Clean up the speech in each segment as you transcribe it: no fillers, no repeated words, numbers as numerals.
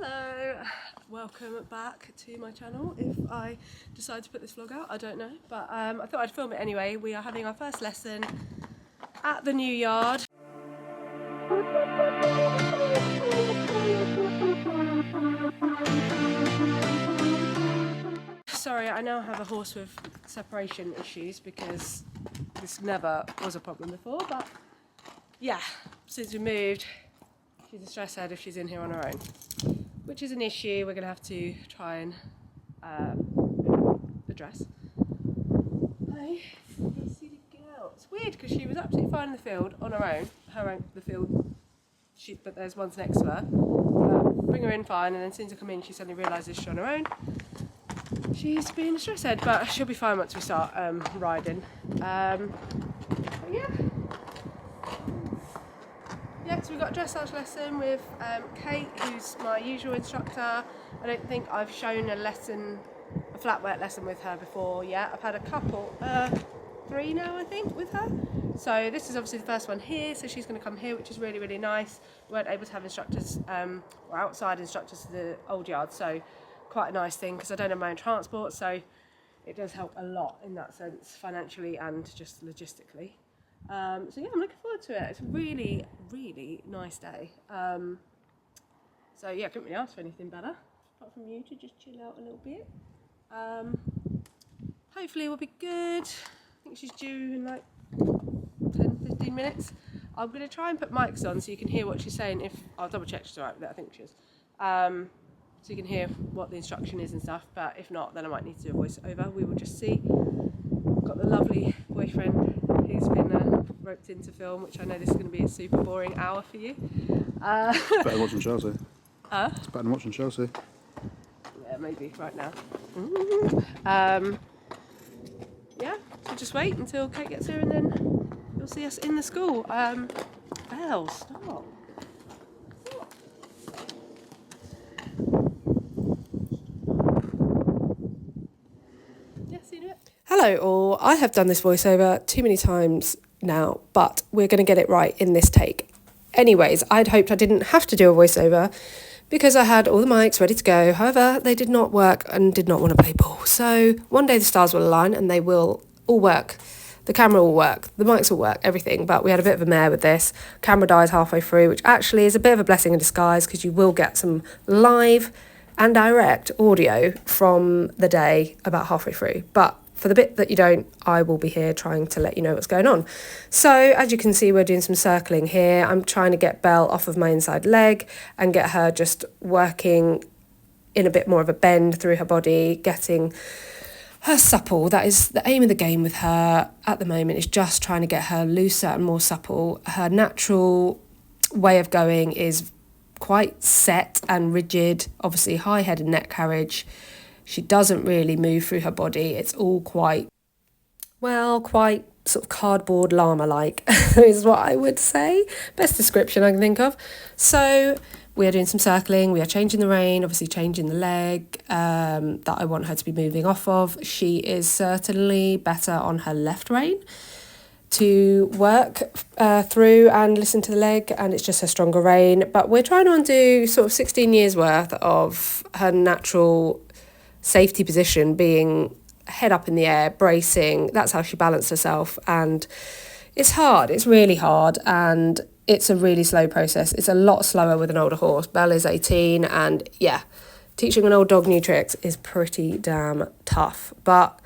Hello, welcome back to my channel. If I decide to put this vlog out, I don't know, but I thought I'd film it anyway. We are having our first lesson at the new yard. Sorry, I now have a horse with separation issues because this never was a problem before, but yeah, since we moved, she's a stress head if she's in here on her own, which is an issue we're going to have to try and address. Hey, you see the girl. It's weird because she was absolutely fine in the field on her own. The field, but there's ones next to her. Bring her in fine, and then as soon as I come in, she suddenly realises she's on her own. She's being a stress head, but she'll be fine once we start riding. But yeah. Yeah, so we've got a dressage lesson with Kate, who's my usual instructor. I don't think I've shown a flatwork lesson with her before yet. I've had a couple, 3 now I think, with her. So this is obviously the first one here, so she's going to come here, which is really, really nice. We weren't able to have instructors, or outside instructors to the old yard, so quite a nice thing, because I don't have my own transport, so it does help a lot in that sense, financially and just logistically. So yeah, I'm looking forward to it. It's a really, really nice day. So yeah, I couldn't really ask for anything better, apart from you to just chill out a little bit. Hopefully it will be good. I think she's due in like 10-15 minutes. I'm going to try and put mics on so you can hear what she's saying. I'll double check she's alright with it, I think she is. So you can hear what the instruction is and stuff, but if not, then I might need to do a voice over. We will just see. Got the lovely boyfriend who's been roped into film, which I know this is going to be a super boring hour for you. It's better than watching Chelsea. It's better than watching Chelsea. Yeah, maybe right now. Yeah, so just wait until Kate gets here and then you'll see us in the school. Belle, stop. Hello all, I have done this voiceover too many times now, but we're going to get it right in this take. Anyways, I'd hoped I didn't have to do a voiceover because I had all the mics ready to go. However, they did not work and did not want to play ball. So one day the stars will align and they will all work. The camera will work, the mics will work, everything. But we had a bit of a mare with this. Camera dies halfway through, which actually is a bit of a blessing in disguise because you will get some live and direct audio from the day about halfway through. But for the bit that you don't, I will be here trying to let you know what's going on. So as you can see, we're doing some circling here. I'm trying to get Belle off of my inside leg and get her just working in a bit more of a bend through her body, getting her supple. That is the aim of the game with her at the moment, is just trying to get her looser and more supple. Her natural way of going is quite set and rigid, obviously high head and neck carriage. She doesn't really move through her body. It's all quite sort of cardboard llama-like is what I would say. Best description I can think of. So we are doing some circling. We are changing the rein, obviously changing the leg that I want her to be moving off of. She is certainly better on her left rein to work through and listen to the leg, and it's just a stronger rein. But we're trying to undo sort of 16 years worth of her natural safety position, being head up in the air, bracing. That's how she balanced herself, and it's hard. It's really hard, and it's a really slow process. It's a lot slower with an older horse. Belle is 18, and yeah, teaching an old dog new tricks is pretty damn tough, but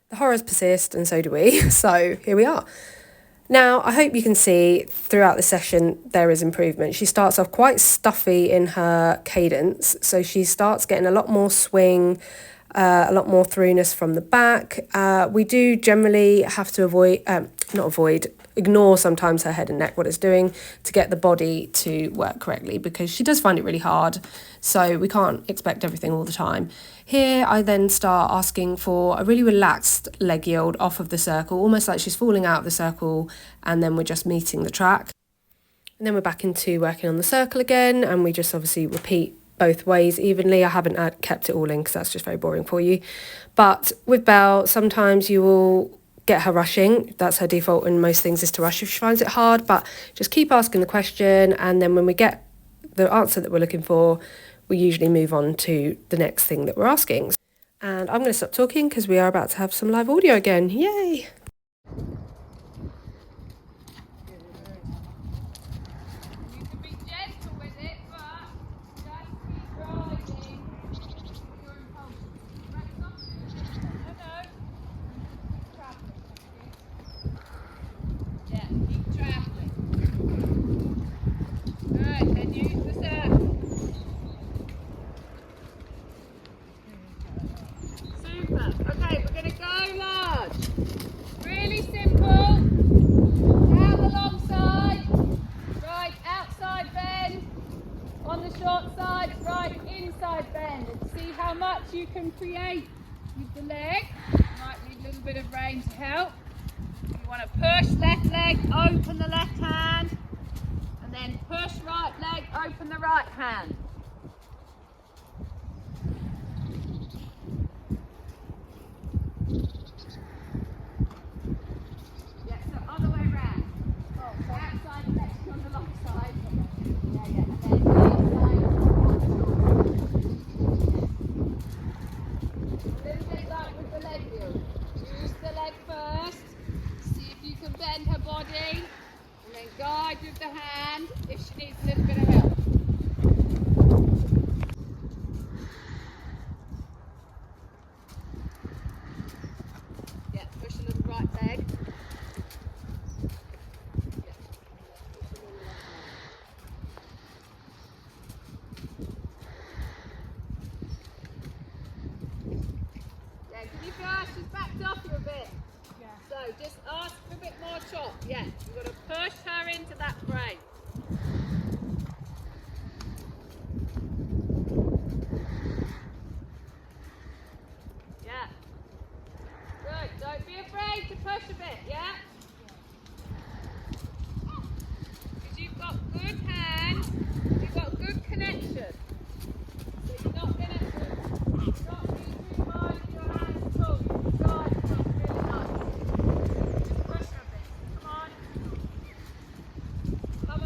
the horrors persist, and so do we. So here we are. Now, I hope you can see throughout the session there is improvement. She starts off quite stuffy in her cadence, so she starts getting a lot more swing, a lot more throughness from the back. We do generally have to ignore sometimes her head and neck, what it's doing, to get the body to work correctly, because she does find it really hard, so we can't expect everything all the time. Here I then start asking for a really relaxed leg yield off of the circle, almost like she's falling out of the circle, and then we're just meeting the track. And then we're back into working on the circle again, and we just obviously repeat both ways evenly. I haven't kept it all in because that's just very boring for you. But with Belle, sometimes you will get her rushing. That's her default in most things, is to rush if she finds it hard, but just keep asking the question, and then when we get the answer that we're looking for, we usually move on to the next thing that we're asking. And I'm going to stop talking because we are about to have some live audio again. Yay! Okay, we're going to go large. Really simple. Down the long side. Right, outside bend. On the short side, right, inside bend. And see how much you can create with the leg. You might need a little bit of rain to help. You want to push left leg, open the left hand. And then push right leg, open the right hand. Guide with the hand if she needs a little bit of help. Yeah, push a little right leg. Yeah, can you feel she's backed off you a bit? Yeah. So just ask for a bit more chop. Yeah, you've got to push her into that frame. Yeah. Good. Don't be afraid to push a bit, yeah? Because you've got good hands, you've got good connection. So you're not going to not be too hard with your hands at all. You can guide yourself really nice. Just push her a bit. Come on. Come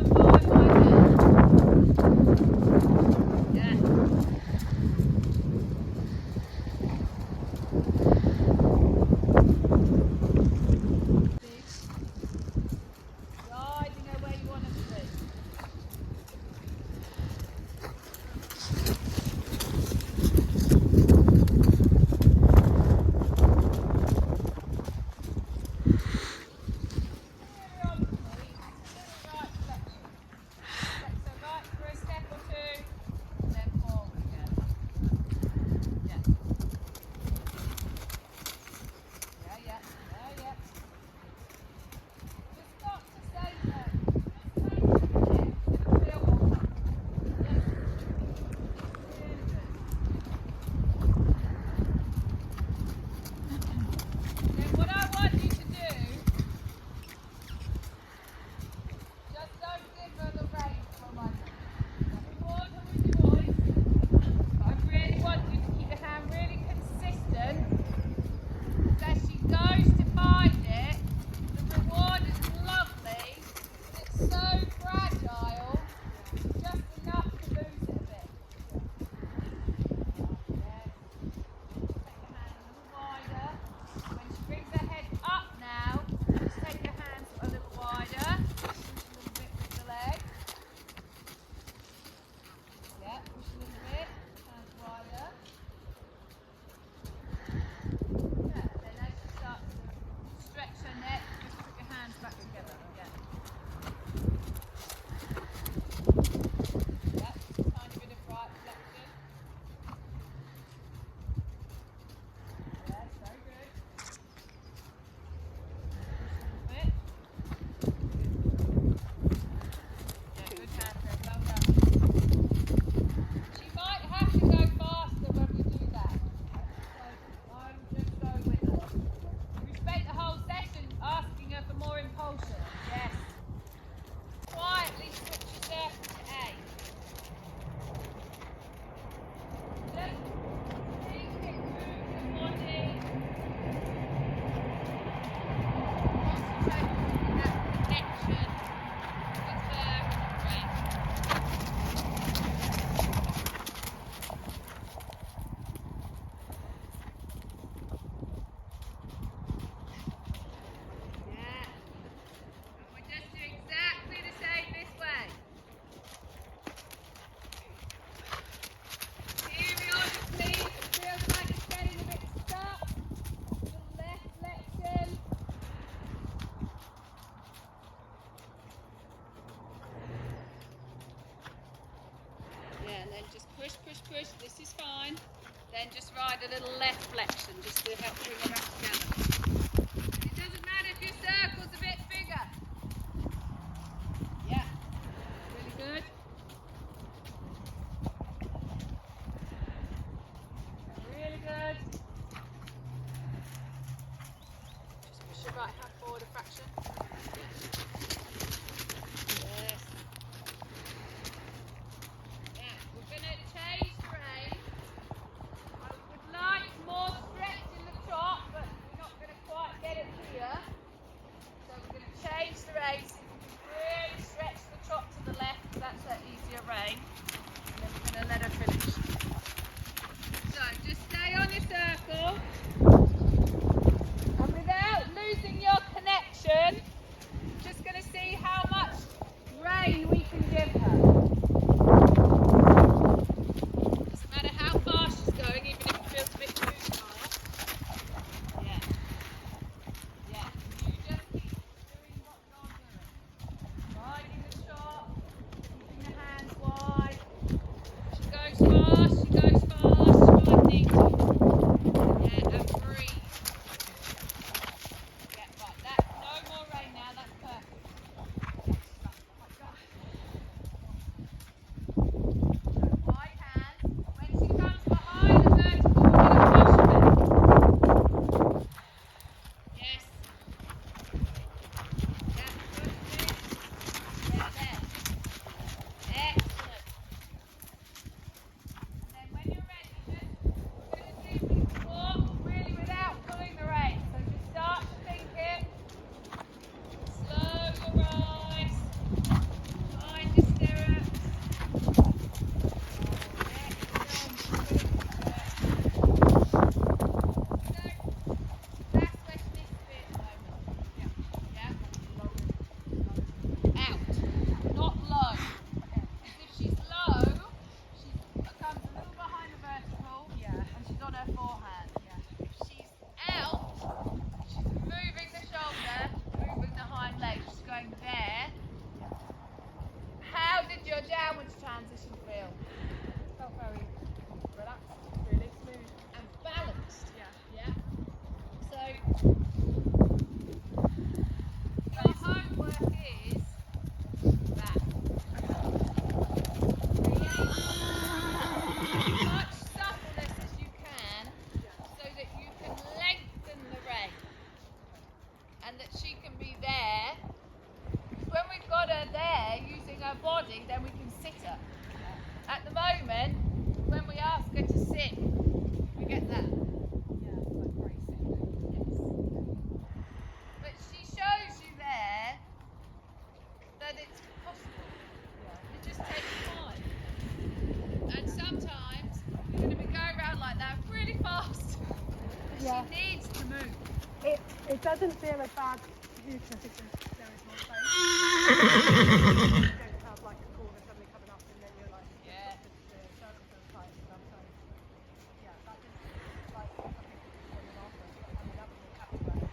and then just push, push, push. This is fine. Then just ride a little left flexion just to help bring her back together. It doesn't matter if your circle's a bit bigger. Yeah, really good. Really good. Just push your right hand forward a fraction. Yes. Now, we're going to change the rein. I would like more stretch in the top, but we're not going to quite get it here. So we're going to change the rein so you can really stretch the top to the left. That's an easier rein. And then we're going to let her finish. So just stay on your circle. And without losing your connection, just going to see how much rein we can give her. Doesn't matter how fast she's going, even if it feels a bit too fast. Yeah. Yeah. You just keep doing what you're doing. Riding the shot, keeping the hands wide. She goes fast, she goes fast, she might need to. Yeah, and breathe. Yeah, right, that's no more rain now, that's perfect. Wide hands. When she comes behind the vertical, we're going to push her back. Yes. Yeah, push it. Yeah, there. Excellent. And then when you're ready, just we're going to see if we can walk really without pulling the rein. So just start to think it. Slow your rise. Find your stirrups. How did your downwards transition feel? Felt very relaxed, really smooth. And balanced. Yeah. So your homework is that. Create as much suppleness as you can so that you can lengthen the rein and that she can be there. When we've got her there using her body, then we can sit her. At the moment, when we ask her to sit, we get that. Yeah, like bracing. Yes. But she shows you there that it's possible. Yeah. It just takes time. And sometimes you're going to be going around like that really fast. Yeah. She needs to move. It doesn't feel as bad to you because there is more space. You don't have like a corner suddenly coming up and then you're like, Yeah. the circle feels tight and stuff. So yeah, that just like something from the last one. I mean, that was more catchwork.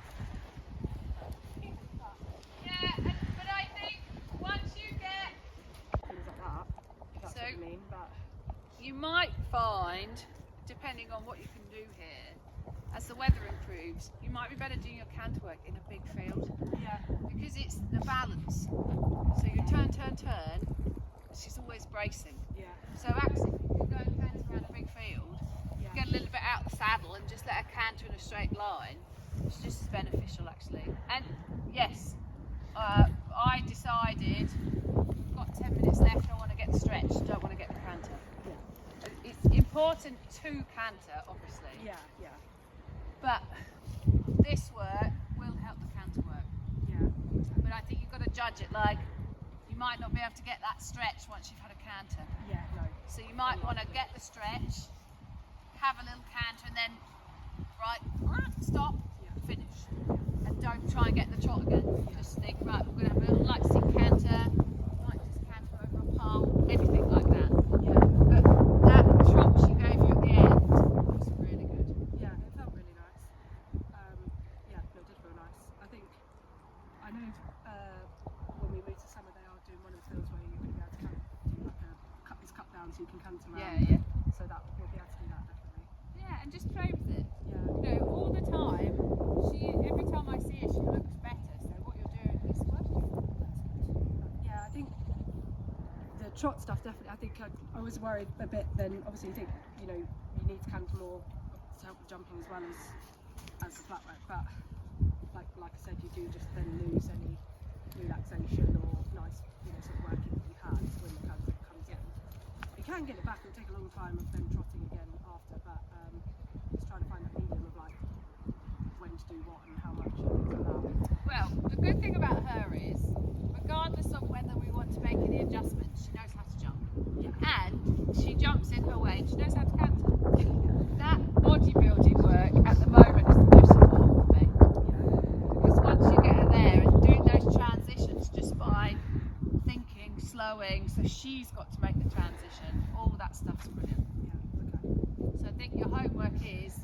But I think once you get, Things like that. That's So- what you mean, but you might find, depending on what you can do here, as the weather improves, you might be better doing your canter work in a big field yeah. because it's the balance. So you turn, she's always bracing. Yeah. So actually, if you go and canter around a big field, Yeah. get a little bit out of the saddle and just let her canter in a straight line, it's just as beneficial actually. And yes, I decided, I've got 10 minutes left, I want to get the stretch, don't want to get the canter. It's important to canter, obviously, Yeah, yeah. but this work will help the canter work. Yeah. But I think you've got to judge it like, you might not be able to get that stretch once you've had a canter. Yeah, no. So you might want to get the stretch, have a little canter, and then, right, stop, finish. And don't try and get the trot again. Just think, right, we're going to have a little Lexi canter, might just canter over a palm, anything like that. Yeah. But that trot she gave you at the end was really good. Yeah, it felt really nice. Yeah, no, it did feel nice. I think, I know when we move to summer they are doing one of the fields where you're going to be able to kind of do like these cut downs so you can canter around. Yeah, yeah. So that we'll be able to do that definitely. Yeah, and just play with it. Yeah. You know, all the time, every time I see her, she looks better. So what you're doing is working. Yeah, I think the trot stuff definitely. I think I was worried a bit. Then obviously you think you need to canter more to help with jumping as well as the flat work. But like I said, you do just then lose any relaxation or nice sort of working that you had when the canter comes in. You can get it back. It'll take a long time of then trotting again after, but just trying to find that medium of like when to do what and how much and things like that. Well, the good thing about her is, regardless of whether we want to make any adjustments, she knows how to jump. Yeah. And she jumps in her way and she knows how to canter. That bodybuilding work at the moment is the most important thing. Because once you get her there and doing those transitions just by thinking, slowing, so she's got to make the transition, all that stuff's brilliant. Yeah. Okay. So I think your homework is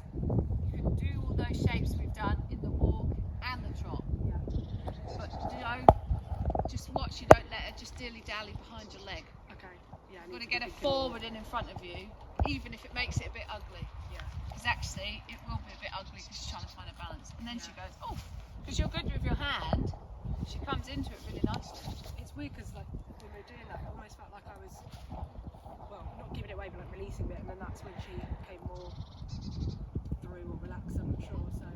you can do all those shapes we've done in the walk and the trot. Yeah. But just watch you don't let her just dilly-dally behind your leg. Okay. Yeah. You've got to get her forward and in front of you, even if it makes it a bit ugly. Yeah. Because actually, it will be a bit ugly because she's trying to find a balance. And then she goes, oh, because you're good with your hand, she comes into it really nicely. It's weird because like when we were doing that, it almost felt like I was not giving it away, but like releasing it, and then that's when she became more through or relaxed. I'm not sure. So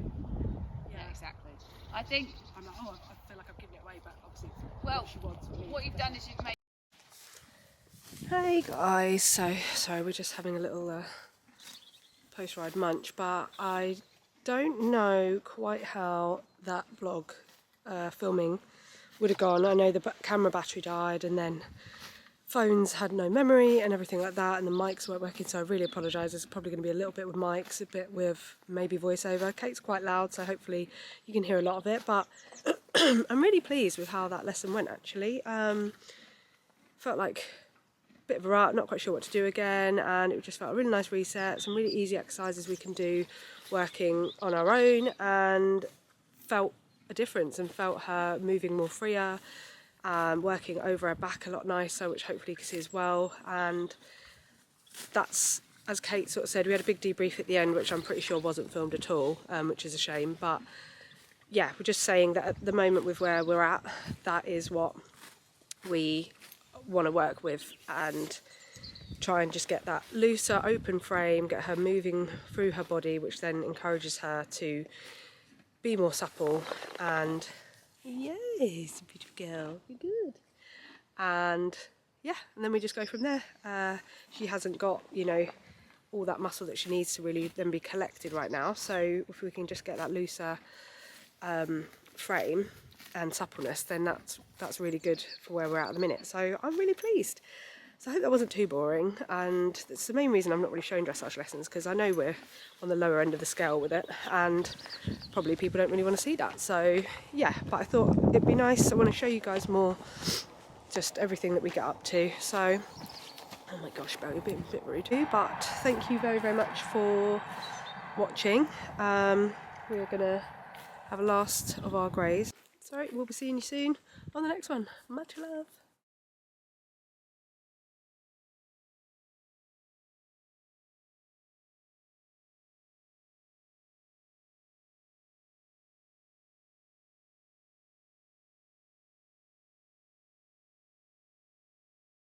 Yeah, exactly. I think. I'm like, I feel like I've given it away, but obviously it's Well, what she wants. what you've done is you've made. Hey guys, so sorry, we're just having a little post-ride munch, but I don't know quite how that vlog filming would have gone. I know the camera battery died and then phones had no memory and everything like that, and the mics weren't working, so I really apologise. There's probably going to be a little bit with mics, a bit with maybe voiceover. Kate's quite loud, so hopefully you can hear a lot of it, but I'm really pleased with how that lesson went actually. Felt like bit of a rut, not quite sure what to do again, and it just felt a really nice reset, some really easy exercises we can do working on our own, and felt a difference and felt her moving more freer, working over her back a lot nicer, which hopefully you can see as well. And that's, as Kate sort of said, we had a big debrief at the end, which I'm pretty sure wasn't filmed at all, which is a shame, but yeah, we're just saying that at the moment with where we're at, that is what we want to work with, and try and just get that looser open frame, get her moving through her body, which then encourages her to be more supple. And yes, beautiful girl, you're good. And yeah, and then we just go from there. She hasn't got all that muscle that she needs to really then be collected right now, so if we can just get that looser frame and suppleness, then that's really good for where we're at the minute. So I'm really pleased. So I hope that wasn't too boring, and that's the main reason I'm not really showing dressage lessons, because I know we're on the lower end of the scale with it, and probably people don't really want to see that. So yeah, but I thought it'd be nice. I want to show you guys more, just everything that we get up to. So, oh my gosh, Belle, you're being a bit rude too, but thank you very, very much for watching. We're gonna have a last of our graze. So we'll be seeing you soon on the next one. Much love.